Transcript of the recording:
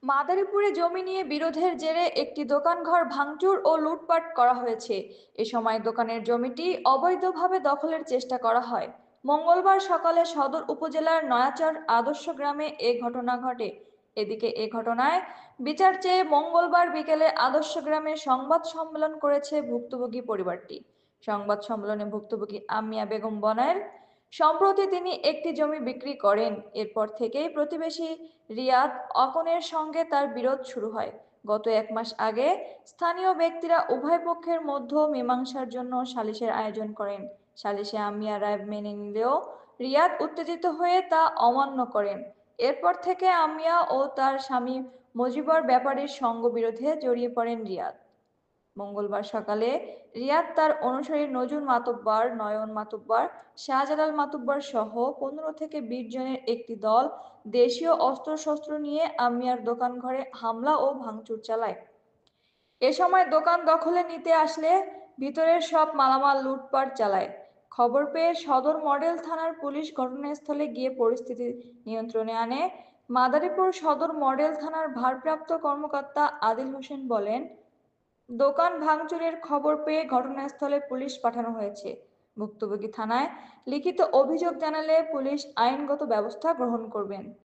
মাদারীপুরে জমি নিয়ে বিরোধের জেরে একটি দোকানঘর ভাঙচুর ও লুটপাট করা হয়েছে। এ সময় দোকানের জমিটি অবৈধভাবে দখলের চেষ্টা করা হয়। মঙ্গলবার সকালে সদর উপজেলার নয়াচর আদর্শ গ্রামে এ ঘটনা ঘটে। এদিকে এ ঘটনায় বিচার চেয়ে মঙ্গলবার বিকেলে আদর্শ গ্রামে সংবাদ সম্মেলন করেছে ভুক্তভোগী পরিবারটি। সংবাদ সম্মেলনে ভুক্তভোগী আমিয়া বেগম বলেন, সম্প্রতি তিনি একটি জমি বিক্রি করেন। এরপর থেকেই প্রতিবেশী রিয়াদ অকনের সঙ্গে তার বিরোধ শুরু হয়। গত 1 মাস আগে স্থানীয় ব্যক্তিরা উভয় পক্ষের মধ্যে মীমাংসার জন্য সালিশের আয়োজন করেন। সালিশে আমিয়া রায় মেনে নিলেও রিয়াদ উত্তেজিত হয়ে তা অমান্য করেন। এরপর থেকে আমিয়া ও তার স্বামী মজিবর ব্যাপারীর সঙ্গ বিরোধে জড়িয়ে পড়েন রিয়াদ। মঙ্গলবার সকালে রিয়াদ তার অনুসারী নজরুল মাতুব্বর, নয়ন মাতুব্বর, শাহজালাল মাতুব্বর সহ 15 থেকে 20 জনের একটি দল দেশীয় অস্ত্রশস্ত্র নিয়ে আমিয়ার দোকান ঘরে হামলা ও ভাঙচুর চালায়। এ সময় দোকান দখলে নিতে আসলে ভিতরের সব মালামাল লুটপাট চালায়। খবর পেয়ে সদর মডেল থানার পুলিশ ঘটনাস্থলে গিয়ে পরিস্থিতি নিয়ন্ত্রণে আনে। মাদারীপুর সদর মডেল থানার ভারপ্রাপ্ত কর্মকর্তা আদিল হোসেন বলেন, দোকান ভাঙচুরের খবর পেয়ে ঘটনাস্থলে পুলিশ পাঠানো হয়েছে। ভুক্তভোগী থানায় লিখিত অভিযোগ জানালে পুলিশ আইনগত ব্যবস্থা গ্রহণ করবেন।